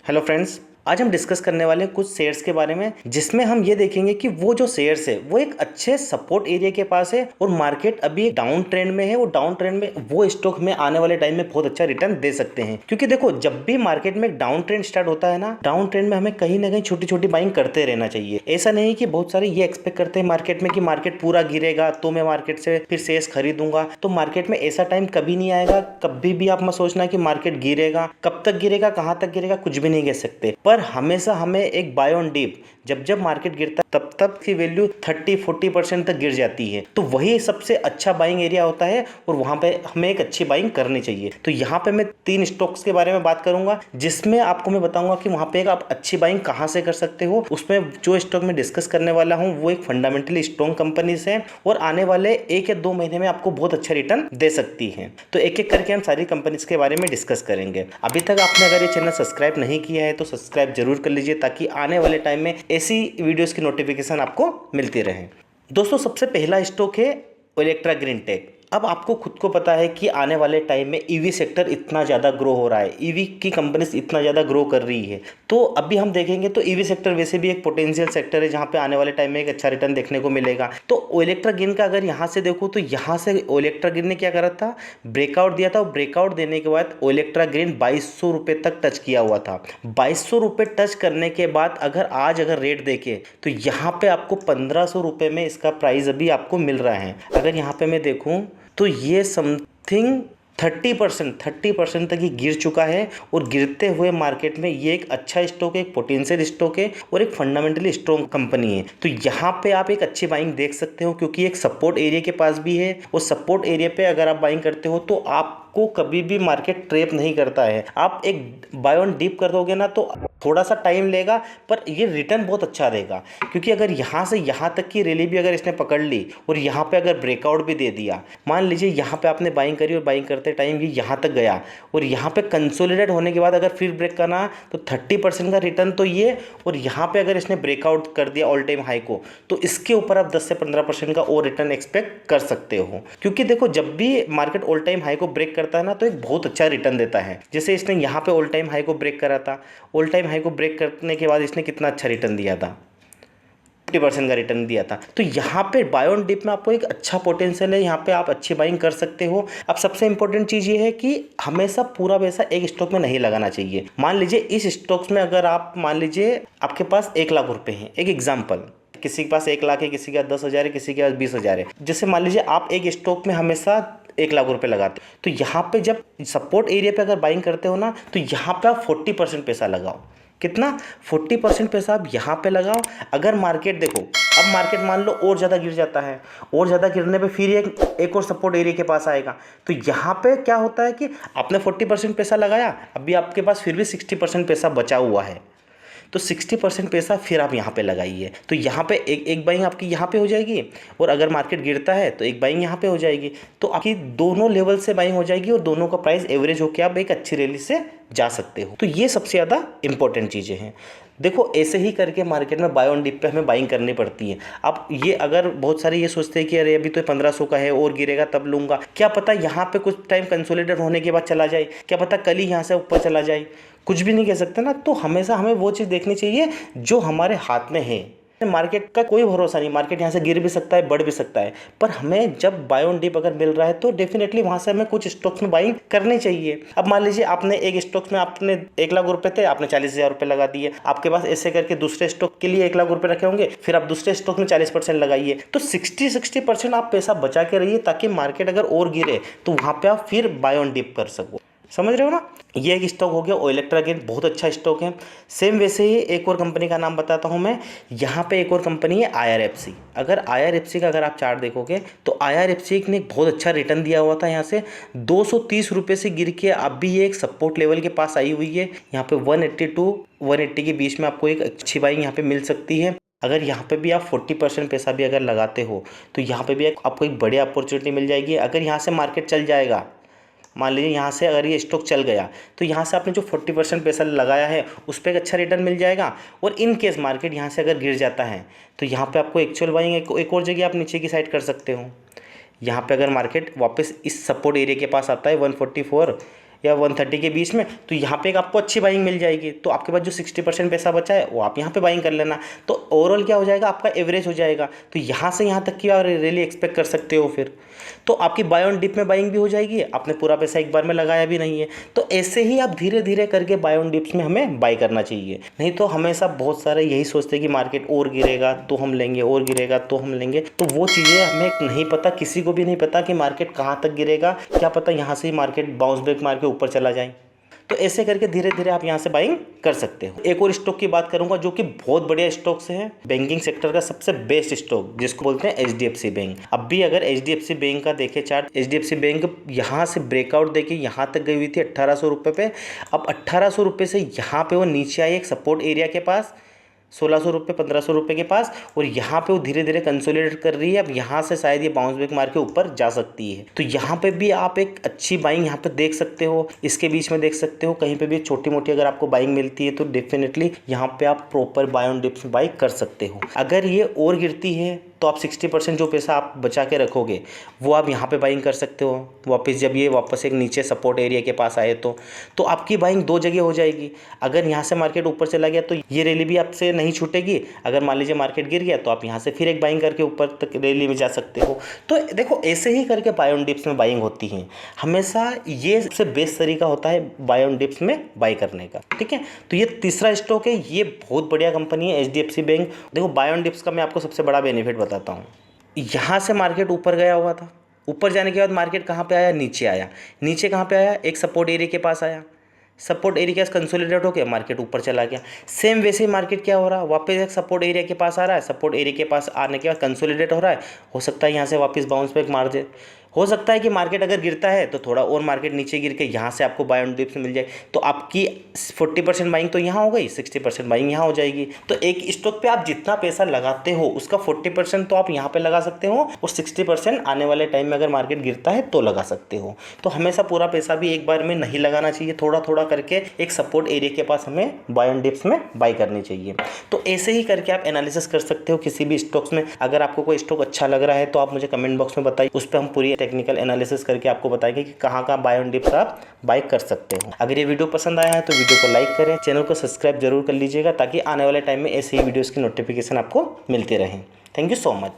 Hello friends, आज हम discuss करने वाले हैं कुछ शेयर्स के बारे में, जिसमें हम ये देखेंगे कि वो जो शेयर्स है वो एक अच्छे सपोर्ट एरिया के पास है और मार्केट अभी डाउन ट्रेंड में है। वो डाउन ट्रेंड में वो स्टॉक में आने वाले टाइम में बहुत अच्छा रिटर्न दे सकते हैं, क्योंकि देखो जब भी मार्केट में डाउन ट्रेंड स्टार्ट होता है ना, डाउन ट्रेंड में हमें कहीं ना कहीं छोटी छोटी बाइंग करते रहना चाहिए। ऐसा नहीं कि बहुत सारे ये एक्सपेक्ट करते हैं मार्केट में कि मार्केट पूरा गिरेगा तो मैं मार्केट से फिर शेयर्स खरीदूंगा। तो मार्केट में ऐसा टाइम कभी नहीं आएगा। कभी भी आप मत सोचना कि मार्केट गिरेगा, कब तक गिरेगा, कहाँ तक गिरेगा, कुछ भी नहीं कह सकते। पर हमेशा हमें एक बाय ऑन डिप, जब जब मार्केट गिरता है तब तब की वैल्यू 30-40% तक गिर जाती है, तो वही सबसे अच्छा बाइंग एरिया होता है और वहां पे हमें एक अच्छी बाइंग करनी चाहिए। तो यहाँ पे मैं 3 स्टॉक्स के बारे में बात करूंगा, जिसमें आपको मैं बताऊंगा कि वहां पे एक आप अच्छी बाइंग कहां से कर सकते हो। उसमें जो स्टॉक मैं डिस्कस करने वाला हूं वो एक फंडामेंटली स्ट्रॉन्ग कंपनीज है और आने वाले 1 या 2 महीने में आपको बहुत अच्छा रिटर्न दे सकती है। तो एक एक करके हम सारी कंपनीज के बारे में डिस्कस करेंगे। अभी तक आपने अगर ये चैनल सब्सक्राइब नहीं किया है तो सब्सक्राइब जरूर कर लीजिए, ताकि आने वाले टाइम में ऐसी वीडियोस की नोटिफिकेशन आपको मिलती रहे। दोस्तों, सबसे पहला स्टॉक है ओलेक्ट्रा ग्रीन टेक। अब आपको खुद को पता है कि आने वाले टाइम में ईवी सेक्टर इतना ज़्यादा ग्रो हो रहा है, ईवी की कंपनीज इतना ज़्यादा ग्रो कर रही है। तो अभी हम देखेंगे तो ईवी सेक्टर वैसे भी एक पोटेंशियल सेक्टर है, जहाँ पे आने वाले टाइम में एक अच्छा रिटर्न देखने को मिलेगा। तो ओलेक्ट्रा ग्रीन का अगर यहाँ से देखो तो यहाँ से ओलेक्ट्रा ग्रीन ने क्या करा था, ब्रेकआउट दिया था और ब्रेकआउट देने के बाद ओलेक्ट्रा ग्रीन 2200 रुपये तक टच किया हुआ था। 2200 रुपये टच करने के बाद अगर रेट देखे तो यहाँ पे आपको 1500 रुपये में इसका प्राइस अभी आपको मिल रहा है। अगर यहाँ पे मैं देखूँ तो ये समथिंग 30% तक ये गिर चुका है और गिरते हुए मार्केट में ये एक अच्छा स्टॉक है, एक पोटेंशियल स्टॉक है और एक फंडामेंटली स्ट्रॉन्ग कंपनी है। तो यहाँ पे आप एक अच्छी बाइंग देख सकते हो, क्योंकि एक सपोर्ट एरिया के पास भी है और सपोर्ट एरिया पे अगर आप बाइंग करते हो तो आपको कभी भी मार्केट ट्रैप नहीं करता है। आप एक बाय ऑन डिप कर दोगे ना तो थोड़ा सा टाइम लेगा, पर ये रिटर्न बहुत अच्छा रहेगा। क्योंकि अगर यहाँ से यहाँ तक की रैली भी अगर इसने पकड़ ली और यहाँ पे अगर ब्रेकआउट भी दे दिया, मान लीजिए यहाँ पे आपने बाइंग करी और बाइंग करते टाइम ये यहाँ तक गया और यहाँ पे कंसोलिडेट होने के बाद अगर फिर ब्रेक करना तो 30% का रिटर्न तो ये, और यहाँ पे अगर इसने ब्रेकआउट कर दिया ऑल टाइम हाई को तो इसके ऊपर आप 10 से 15% का और रिटर्न एक्सपेक्ट कर सकते हो। क्योंकि देखो जब भी मार्केट ऑल टाइम हाई को ब्रेक करता है ना तो एक बहुत अच्छा रिटर्न देता है। जैसे इसने यहाँ पे ऑल टाइम हाई को ब्रेक करा था, ऑल टाइम हाई को ब्रेक करने के बाद इसने कितना अच्छा रिटर्न दिया था, 50% का रिटर्न दिया था। तो यहाँ पे बाय ऑन डिप में आपको एक अच्छा पोटेंशियल है, यहाँ पे आप अच्छी बाइंग कर सकते हो। अब सबसे इंपॉर्टेंट चीज़ ये है कि हमेशा पूरा पैसा एक स्टॉक में नहीं लगाना चाहिए। मान लीजिए इस स्टॉक्स में अगर आप मान लीजिए आपके पास 1 लाख रुपए हैं, एक एग्जाम्पल, किसी के पास 1 लाख है, किसी के पास 10,000 है, किसी के पास 20,000 है। जैसे मान लीजिए आप एक स्टॉक में हमेशा 1 लाख रुपए लगाते हो, तो यहाँ पे जब सपोर्ट एरिया पे अगर बाइंग करते हो ना तो यहाँ पे आप 40% पैसा लगाओ। कितना? 40% पैसा आप यहाँ पे लगाओ। अगर मार्केट देखो, अब मार्केट मान लो और ज़्यादा गिर जाता है, और ज़्यादा गिरने पे फिर एक और सपोर्ट एरिया के पास आएगा, तो यहाँ पे क्या होता है कि आपने 40% पैसा लगाया, अभी आपके पास फिर भी 60% पैसा बचा हुआ है, तो 60% पैसा फिर आप यहाँ पे लगाइए। तो यहाँ पे एक बाइंग आपकी यहाँ पे हो जाएगी और अगर मार्केट गिरता है तो एक बाइंग यहाँ पे हो जाएगी। तो आपकी दोनों लेवल से बाइंग हो जाएगी और दोनों का प्राइस एवरेज होकर आप एक अच्छी रैली से जा सकते हो। तो ये सबसे ज़्यादा इंपॉर्टेंट चीज़ें हैं। देखो ऐसे ही करके मार्केट में बाय ऑन डिप पे हमें बाइंग करनी पड़ती है। अब ये अगर बहुत सारे ये सोचते हैं कि अरे अभी तो 1500 का है और गिरेगा तब लूँगा, क्या पता यहाँ पे कुछ टाइम कंसोलिडेट होने के बाद चला जाए, क्या पता कल ही यहाँ से ऊपर चला जाए, कुछ भी नहीं कह सकते ना। तो हमेशा हमें वो चीज़ देखनी चाहिए जो हमारे हाथ में है। मार्केट का कोई भरोसा नहीं, मार्केट यहाँ से गिर भी सकता है, बढ़ भी सकता है, पर हमें जब बाय ऑन डिप अगर मिल रहा है तो डेफिनेटली वहाँ से हमें कुछ स्टॉक्स में बाइंग करनी चाहिए। अब मान लीजिए आपने एक स्टॉक्स में आपने 1 लाख रुपए थे, आपने 40,000 रुपये लगा दिए, आपके पास ऐसे करके दूसरे स्टॉक के लिए 1 लाख रुपये रखे होंगे, फिर आप दूसरे स्टॉक में 40% लगाइए, तो 60% आप पैसा बचा के रहिए, ताकि मार्केट अगर और गिरे तो वहाँ पर आप फिर बाय ऑन डिप कर सको। समझ रहे हो ना। ये एक स्टॉक हो गया ओलेक्ट्रा ग्रीन, बहुत अच्छा स्टॉक है। सेम वैसे ही एक और कंपनी का नाम बताता हूँ मैं। यहाँ पे एक और कंपनी है IRFC। अगर IRFC का अगर आप चार्ट देखोगे तो IRFC ने एक बहुत अच्छा रिटर्न दिया हुआ था। यहाँ से 230 रुपये से गिर के अभी ये एक सपोर्ट लेवल के पास आई हुई है। यहाँ पे 180 टू 180 के बीच में आपको एक अच्छी बाइंग यहाँ पे मिल सकती है। अगर यहाँ पे भी आप 40% पैसा भी अगर लगाते हो तो यहाँ पे भी आपको एक बड़ी अपॉर्चुनिटी मिल जाएगी। अगर यहाँ से मार्केट चल जाएगा, मान लीजिए यहाँ से अगर ये स्टॉक चल गया तो यहाँ से आपने जो 40% पैसा लगाया है उस पर एक अच्छा रिटर्न मिल जाएगा। और इन केस मार्केट यहाँ से अगर गिर जाता है तो यहाँ पे आपको एक्चुअल बाइंग एक और जगह आप नीचे की साइड कर सकते हो। यहाँ पे अगर मार्केट वापस इस सपोर्ट एरिया के पास आता है 144, या 130 के बीच में, तो यहाँ पे एक आपको अच्छी बाइंग मिल जाएगी। तो आपके पास जो 60% पैसा बचा है वो आप यहाँ पे बाइंग कर लेना। तो ओवरऑल क्या हो जाएगा, आपका एवरेज हो जाएगा। तो यहाँ से यहाँ तक की आप रियली एक्सपेक्ट कर सकते हो फिर। तो आपकी बाय ऑन डिप में बाइंग भी हो जाएगी, आपने पूरा पैसा एक बार में लगाया भी नहीं है। तो ऐसे ही आप धीरे धीरे करके बाय ऑन डिप्स में हमें बाय करना चाहिए। नहीं तो हमेशा बहुत सारे यही सोचते हैं कि मार्केट और गिरेगा तो हम लेंगे, और गिरेगा तो हम लेंगे। तो वो चीज़ें हमें नहीं पता, किसी को भी नहीं पता कि मार्केट कहाँ तक गिरेगा। क्या पता यहाँ से ही मार्केट बाउंस बैक मार के ऊपर चला जाए। तो ऐसे करके धीरे धीरे आप यहाँ से बाइंग कर सकते हो। एक और स्टॉक की बात करूंगा जो कि बहुत बढ़िया स्टॉक से है, बैंकिंग सेक्टर का सबसे बेस्ट स्टॉक जिसको बोलते हैं HDFC बैंक। अब भी अगर HDFC बैंक का देखे चार्ट, HDFC बैंक यहाँ से ब्रेकआउट देके यहाँ तक गई हुई थी 1800 रुपये पे। अब 1800 रुपये से यहाँ पे वो नीचे आई एक सपोर्ट एरिया के पास 1600 रुपये 1500 रुपये के पास, और यहाँ पे वो धीरे धीरे कंसोलिडेट कर रही है। अब यहाँ से शायद ये बाउंस बैक मार के ऊपर जा सकती है। तो यहाँ पे भी आप एक अच्छी बाइंग यहाँ पे देख सकते हो, इसके बीच में देख सकते हो। कहीं पे भी छोटी मोटी अगर आपको बाइंग मिलती है तो डेफिनेटली यहाँ पे आप प्रॉपर बाय ऑन डिप्स में बाई कर सकते हो। अगर ये और गिरती है तो आप 60% जो पैसा आप बचा के रखोगे वो आप यहाँ पे बाइंग कर सकते हो वापस, जब ये वापस एक नीचे सपोर्ट एरिया के पास आए तो आपकी बाइंग दो जगह हो जाएगी। अगर यहाँ से मार्केट ऊपर चला गया तो ये रैली भी आपसे नहीं छूटेगी। अगर मान लीजिए मार्केट गिर गया तो आप यहाँ से फिर एक बाइंग करके ऊपर तक रैली में जा सकते हो। तो देखो ऐसे ही करके बाय ऑन डिप्स में बाइंग होती है हमेशा। ये सबसे बेस्ट तरीका होता है बाय ऑन डिप्स में बाई करने का, ठीक है। तो ये तीसरा स्टॉक है, ये बहुत बढ़िया कंपनी है HDFC बैंक। देखो बाय ऑन डिप्स का मैं आपको सबसे बड़ा बेनिफिट बताता हूँ। यहाँ से मार्केट ऊपर गया हुआ था, ऊपर जाने के बाद मार्केट कहाँ पे आया, नीचे आया। नीचे कहाँ पे आया, एक सपोर्ट एरिया के पास आया। सपोर्ट एरिया के कंसोलिडेट होकर मार्केट ऊपर चला गया। सेम वैसे ही मार्केट क्या हो रहा है, वापस एक सपोर्ट एरिया के पास आ रहा है। सपोर्ट एरिया के पास आने के बाद कंसोलिडेट हो रहा है। हो सकता है यहाँ से वापस बाउंस बैक मार दे। हो सकता है कि मार्केट अगर गिरता है तो थोड़ा और मार्केट नीचे गिर के यहाँ से आपको बाय ऑन डिप्स मिल जाए। तो आपकी 40% बाइंग तो यहाँ हो गई, 60% बाइंग यहाँ हो जाएगी। तो एक स्टॉक पे आप जितना पैसा लगाते हो उसका 40% तो आप यहाँ पे लगा सकते हो, और 60% आने वाले टाइम में अगर मार्केट गिरता है तो लगा सकते हो। तो हमेशा पूरा पैसा भी एक बार में नहीं लगाना चाहिए, थोड़ा थोड़ा करके एक सपोर्ट एरिया के पास हमें बाय ऑन डिप्स में बाई करनी चाहिए। तो ऐसे ही करके आप एनालिसिस कर सकते हो किसी भी स्टॉक्स में। अगर आपको कोई स्टॉक अच्छा लग रहा है तो आप मुझे कमेंट बॉक्स में बताइए, उस पर हम पूरी टेक्निकल एनालिसिस करके आपको बताएंगे कि कहाँ कहाँ बाय ऑन डिप्स आप बाय कर सकते हो। अगर ये वीडियो पसंद आया है तो वीडियो को लाइक करें, चैनल को सब्सक्राइब जरूर कर लीजिएगा ताकि आने वाले टाइम में ऐसे ही वीडियोस की नोटिफिकेशन आपको मिलती रहे। Thank you so much.